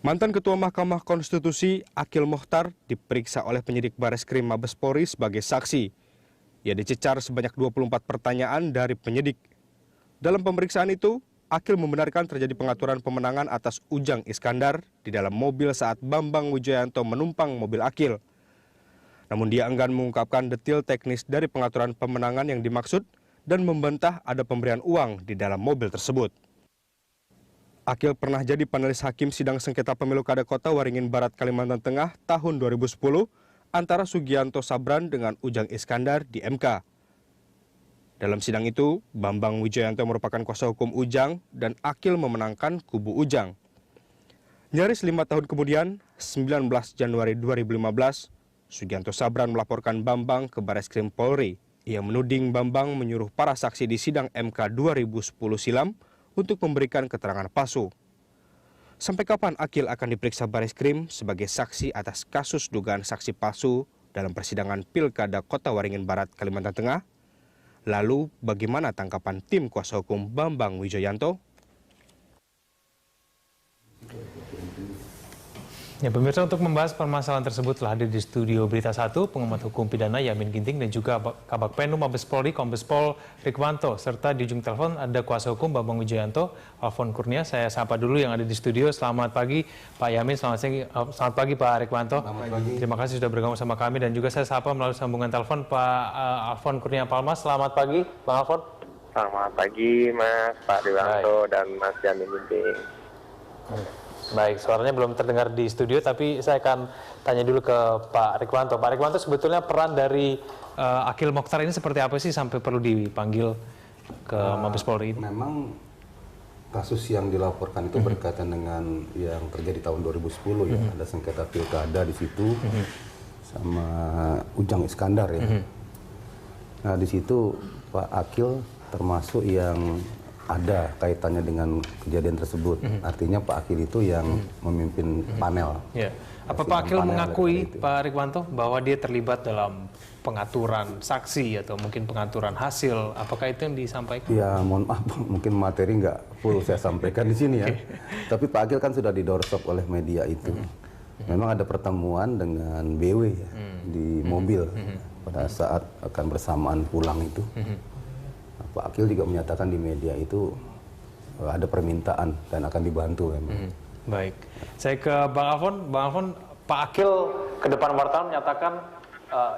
Mantan Ketua Mahkamah Konstitusi Akil Mokhtar diperiksa oleh penyidik Bareskrim Mabes Polri sebagai saksi. Ia dicecar sebanyak 24 pertanyaan dari penyidik. Dalam pemeriksaan itu, Akil membenarkan terjadi pengaturan pemenangan atas Ujang Iskandar di dalam mobil saat Bambang Wijoyanto menumpang mobil Akil. Namun dia enggan mengungkapkan detail teknis dari pengaturan pemenangan yang dimaksud dan membantah ada pemberian uang di dalam mobil tersebut. Akil pernah jadi panelis hakim sidang sengketa pemilu Kada Kota Waringin Barat, Kalimantan Tengah tahun 2010 antara Sugianto Sabran dengan Ujang Iskandar di MK. Dalam sidang itu, Bambang Wijoyanto merupakan kuasa hukum Ujang dan Akil memenangkan kubu Ujang. Nyaris 5 tahun kemudian, 19 Januari 2015, Sugianto Sabran melaporkan Bambang ke Bareskrim Polri. Ia menuding Bambang menyuruh para saksi di sidang MK 2010 silam untuk memberikan keterangan palsu. Sampai kapan Akil akan diperiksa Bareskrim sebagai saksi atas kasus dugaan saksi palsu dalam persidangan Pilkada Kota Waringin Barat, Kalimantan Tengah? Lalu bagaimana tangkapan tim kuasa hukum Bambang Wijoyanto? Ya, pemirsa, untuk membahas permasalahan tersebut telah hadir di studio Berita 1 pengamat hukum pidana Yamin Ginting dan juga Kabak Penum Mabes Polri Kombes Pol Rikwanto, serta di ujung telepon ada kuasa hukum Bambang Wijoyanto, Alfon Kurnia. Saya sapa dulu yang ada di studio. Selamat pagi Pak Yamin, selamat pagi Pak Rikwanto. Selamat pagi. Terima kasih sudah bergabung sama kami, dan juga saya sapa melalui sambungan telepon Pak Alfon Kurnia Palmas. Selamat pagi Bang Alfon. Selamat pagi Mas Pak Rikwanto dan Mas Yamin Ginting. Baik, suaranya belum terdengar di studio, tapi saya akan tanya dulu ke Pak Rikwanto. Pak Rikwanto, sebetulnya peran dari Akil Mokhtar ini seperti apa sih sampai perlu dipanggil ke Mabes Polri? Memang kasus yang dilaporkan itu berkaitan dengan yang terjadi tahun 2010 ya. Ada sengketa pilkada di situ sama Ujang Iskandar ya. Nah di situ Pak Akil termasuk yang ada kaitannya dengan kejadian tersebut. Artinya Pak Akil itu yang memimpin panel. Ya. Apa Pak Akil mengakui, Pak Rikwanto, bahwa dia terlibat dalam pengaturan saksi atau mungkin pengaturan hasil? Apakah itu yang disampaikan? Ya mohon maaf, mungkin materi nggak full saya sampaikan di sini ya. Tapi Pak Akil kan sudah didorsop oleh media itu. Memang ada pertemuan dengan BW ya, di mobil pada saat akan bersamaan pulang itu. Pak Akil juga menyatakan di media itu ada permintaan dan akan dibantu memang. Baik, saya ke Bang Alfon. Bang Alfon, Pak Akil ke depan wartawan menyatakan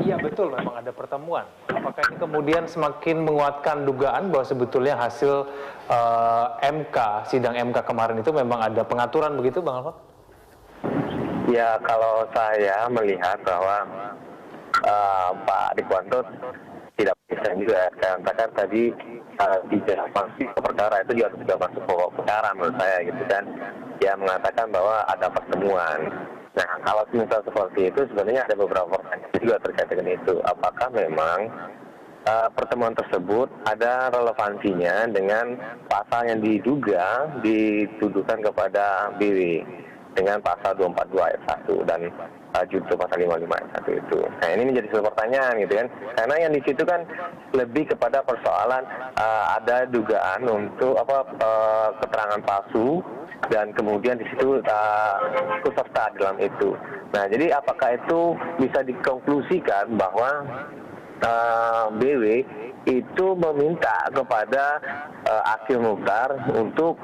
iya betul memang ada pertemuan. Apakah ini kemudian semakin menguatkan dugaan bahwa sebetulnya hasil sidang MK kemarin itu memang ada pengaturan begitu, Bang Alfon? Ya, kalau saya melihat bahwa Pak Rikwanto tidak bisa juga, saya katakan tadi tidak masuk ke perkara itu juga tidak masuk pokok perkara menurut saya gitu kan. Dia mengatakan bahwa ada pertemuan. Nah, kalau misal seperti itu sebenarnya ada beberapa pertanyaan juga terkait dengan itu. Apakah memang pertemuan tersebut ada relevansinya dengan pasal yang diduga dituduhkan kepada BW dengan pasal 242 ayat 1 dan junto pasal 55 ayat 1 itu. Nah, ini menjadi sebuah pertanyaan gitu kan. Karena yang di situ kan lebih kepada persoalan ada dugaan untuk keterangan palsu dan kemudian di situ ikut serta dalam itu. Nah, jadi apakah itu bisa dikonklusikan bahwa BW itu meminta kepada Akil Mokhtar untuk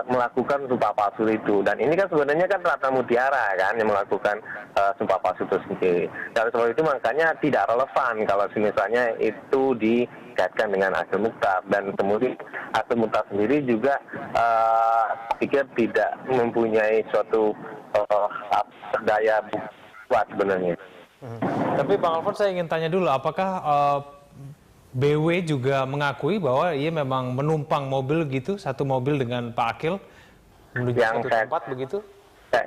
melakukan sumpah palsu itu, dan ini kan sebenarnya kan Ratna Mutiara kan yang melakukan sumpah palsu itu sendiri. Dan sebab itu makanya tidak relevan kalau misalnya itu dikaitkan dengan Akil Mokhtar, dan kemudian Akil Mokhtar sendiri juga pikir tidak mempunyai suatu daya kuat sebenarnya. Tapi Bang Alfon, saya ingin tanya dulu, apakah BW juga mengakui bahwa ia memang menumpang mobil gitu, satu mobil dengan Pak Akil menuju satu tempat begitu?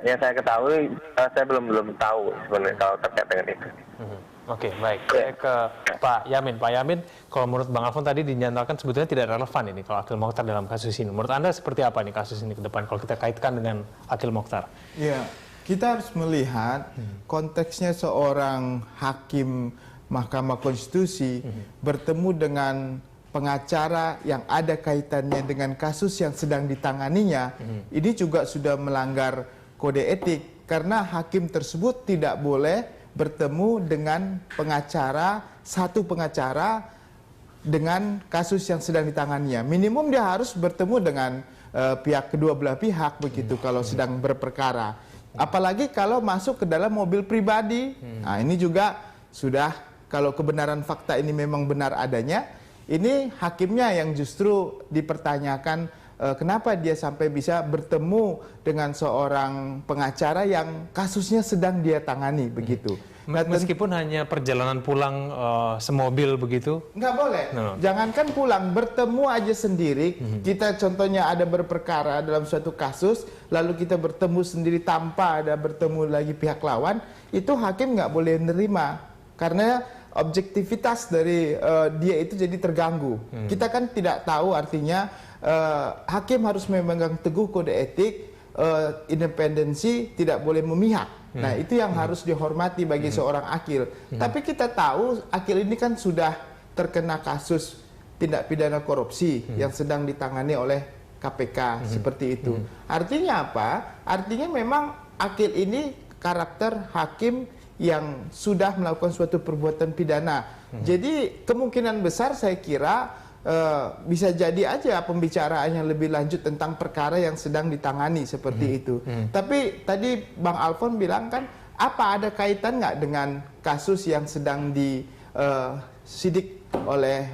Yang saya ketahui, saya belum tahu sebenarnya kalau terkait dengan itu. Oke, baik. Saya ke Pak Yamin. Pak Yamin, kalau menurut Bang Alfon tadi dinyatakan sebetulnya tidak relevan ini kalau Akil Mokhtar dalam kasus ini. Menurut Anda seperti apa nih kasus ini ke depan kalau kita kaitkan dengan Akil Mokhtar? Ya, kita harus melihat konteksnya seorang hakim Mahkamah Konstitusi bertemu dengan pengacara yang ada kaitannya dengan kasus yang sedang ditanganinya. Ini juga sudah melanggar kode etik karena hakim tersebut tidak boleh bertemu dengan satu pengacara dengan kasus yang sedang ditanganinya. Minimum dia harus bertemu dengan pihak kedua belah pihak begitu kalau sedang berperkara. Apalagi kalau masuk ke dalam mobil pribadi. Nah, ini juga sudah kalau kebenaran fakta ini memang benar adanya, ini hakimnya yang justru dipertanyakan kenapa dia sampai bisa bertemu dengan seorang pengacara yang kasusnya sedang dia tangani begitu. Nah, meskipun hanya perjalanan pulang semobil begitu? Nggak boleh. Jangankan pulang, bertemu aja sendiri. Kita contohnya ada berperkara dalam suatu kasus, lalu kita bertemu sendiri tanpa ada bertemu lagi pihak lawan, itu hakim nggak boleh nerima. Karena objektivitas dari dia itu jadi terganggu. Kita kan tidak tahu artinya hakim harus memegang teguh kode etik, independensi, tidak boleh memihak. Nah, itu yang harus dihormati bagi seorang akil. Tapi kita tahu akil ini kan sudah terkena kasus tindak pidana korupsi yang sedang ditangani oleh KPK seperti itu. Artinya apa? Artinya memang akil ini karakter hakim yang sudah melakukan suatu perbuatan pidana. Jadi kemungkinan besar saya kira bisa jadi aja pembicaraan yang lebih lanjut tentang perkara yang sedang ditangani seperti itu. Tapi tadi Bang Alfon bilang kan, apa ada kaitan nggak dengan kasus yang sedang disidik oleh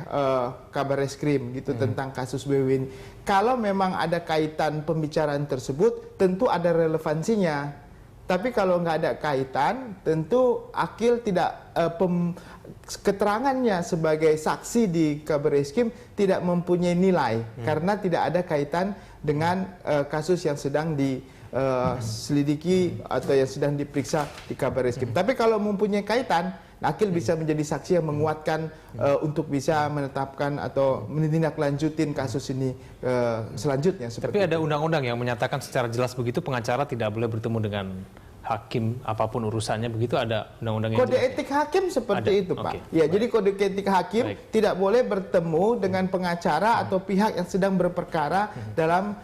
Kabareskrim gitu tentang kasus BW ini? Kalau memang ada kaitan pembicaraan tersebut, tentu ada relevansinya. Tapi kalau nggak ada kaitan, tentu akil tidak keterangannya sebagai saksi di Kabareskrim tidak mempunyai nilai karena tidak ada kaitan dengan kasus yang sedang diselidiki atau yang sedang diperiksa di Kabareskrim. Tapi kalau mempunyai kaitan, akil bisa menjadi saksi yang menguatkan untuk bisa menetapkan atau menindaklanjutin kasus ini selanjutnya. Tapi ada undang-undang yang menyatakan secara jelas begitu pengacara tidak boleh bertemu dengan hakim apapun urusannya, begitu ada undang-undang yang kode etik hakim seperti itu, Pak. Ya, jadi kode etik hakim tidak boleh bertemu dengan pengacara atau pihak yang sedang berperkara dalam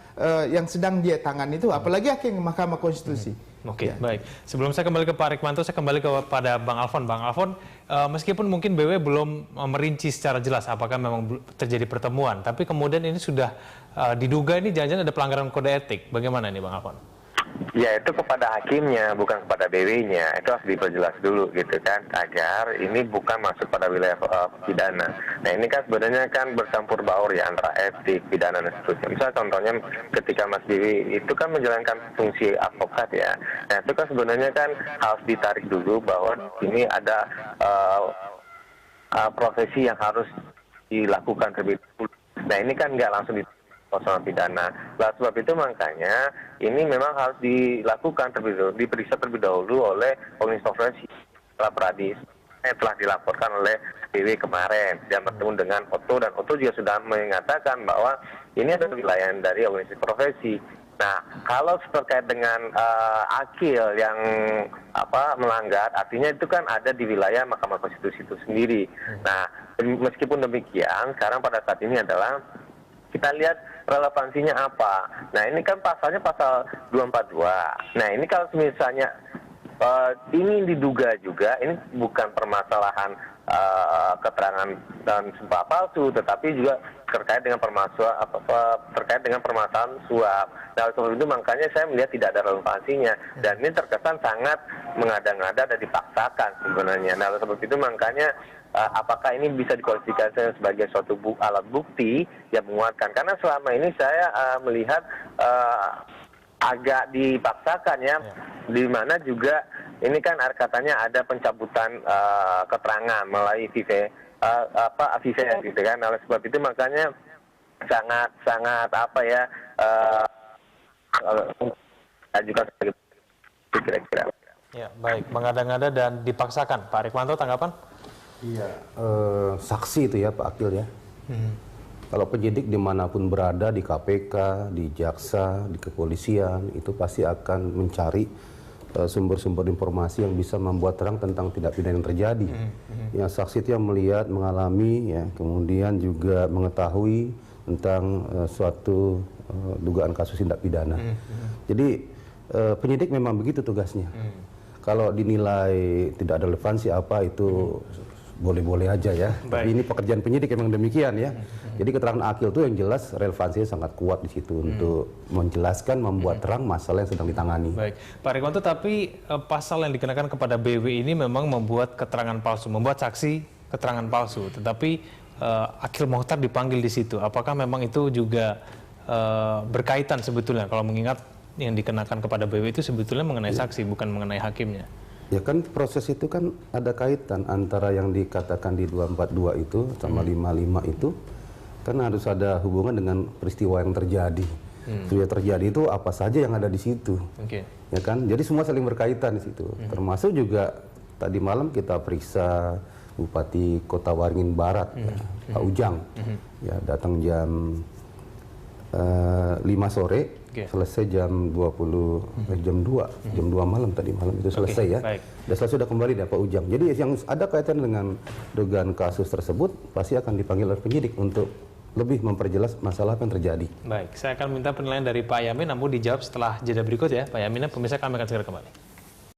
yang sedang dia tangani itu, apalagi hakim Mahkamah Konstitusi. Baik. Sebelum saya kembali ke Pak Rikmanto, saya kembali kepada Bang Alfon. Bang Alfon, meskipun mungkin BW belum merinci secara jelas apakah memang terjadi pertemuan, tapi kemudian ini sudah diduga ini jangan-jangan ada pelanggaran kode etik. Bagaimana ini, Bang Alfon? Ya, itu kepada hakimnya, bukan kepada BW-nya. Itu harus diperjelas dulu gitu kan, agar ini bukan masuk pada wilayah pidana. Nah, ini kan sebenarnya kan bercampur baur ya antara etik, pidana dan seterusnya. Misalnya contohnya ketika Mas BW itu kan menjalankan fungsi advokat ya. Nah, itu kan sebenarnya kan harus ditarik dulu bahwa ini ada prosesi yang harus dilakukan terlebih dahulu. Nah, ini kan nggak langsung sama pidana. Nah, sebab itu makanya ini memang harus dilakukan terlebih dahulu, diperiksa terlebih dahulu oleh Komisi Profesi setelah Pradis. Telah dilaporkan oleh BW kemarin dan bertemu dengan Otto, dan Otto juga sudah mengatakan bahwa ini adalah wilayah dari organisasi profesi. Nah, kalau terkait dengan akil yang melanggar, artinya itu kan ada di wilayah Mahkamah Konstitusi itu sendiri. Nah, meskipun demikian, sekarang pada saat ini adalah kita lihat relevansinya apa. Nah, ini kan pasalnya pasal 242. Nah, ini kalau misalnya ini diduga juga, ini bukan permasalahan keterangan dan sumpah palsu, tetapi juga terkait dengan permasalahan suap. Nah, sebab itu makanya saya melihat tidak ada relevansinya, dan ini terkesan sangat mengada-ngada dan dipaksakan sebenarnya. Nah, sebab itu makanya apakah ini bisa dikualifikasikan sebagai suatu alat bukti yang menguatkan? Karena selama ini saya melihat agak dipaksakan ya, di mana juga ini kan katanya ada pencabutan keterangan melalui vive gitu kan. Oleh sebab itu makanya sangat juga kira-kira. Ya, baik, mengada-ngada dan dipaksakan. Pak Rikmanto, tanggapan? Iya, saksi itu ya Pak Akil ya. Kalau penyidik dimanapun berada, di KPK, di jaksa, di kepolisian, itu pasti akan mencari sumber-sumber informasi yang bisa membuat terang tentang tindak pidana yang terjadi. Yang saksi itu yang melihat, mengalami, ya, kemudian juga mengetahui tentang suatu dugaan kasus tindak pidana. Jadi penyidik memang begitu tugasnya. Kalau dinilai tidak ada relevansi apa itu boleh-boleh aja ya. Tapi ini pekerjaan penyidik memang demikian ya. Jadi keterangan Akil itu yang jelas relevansinya sangat kuat di situ untuk menjelaskan, membuat terang masalah yang sedang ditangani. Baik, Pak Rikwanto, tapi pasal yang dikenakan kepada BW ini memang membuat keterangan palsu, membuat saksi keterangan palsu. Tetapi Akil Mokhtar dipanggil di situ. Apakah memang itu juga berkaitan sebetulnya kalau mengingat yang dikenakan kepada BW itu sebetulnya mengenai saksi, bukan mengenai hakimnya? Ya kan proses itu kan ada kaitan antara yang dikatakan di 242 itu sama 55 itu kan harus ada hubungan dengan peristiwa yang terjadi. Peristiwa terjadi itu apa saja yang ada di situ. Ya kan? Jadi semua saling berkaitan di situ. Termasuk juga tadi malam kita periksa Bupati Kota Waringin Barat, Pak Ujang. Ya, datang jam 5 sore. Selesai jam 2 malam tadi malam itu selesai ya. Dan selesai sudah kembali Pak Ujang. Jadi yang ada kaitan dengan dugaan kasus tersebut pasti akan dipanggil oleh penyidik untuk lebih memperjelas masalah apa yang terjadi. Baik, saya akan minta penilaian dari Pak Yamin, namun dijawab setelah jeda berikut ya. Pak Yamin, pemirsa kami akan segera kembali.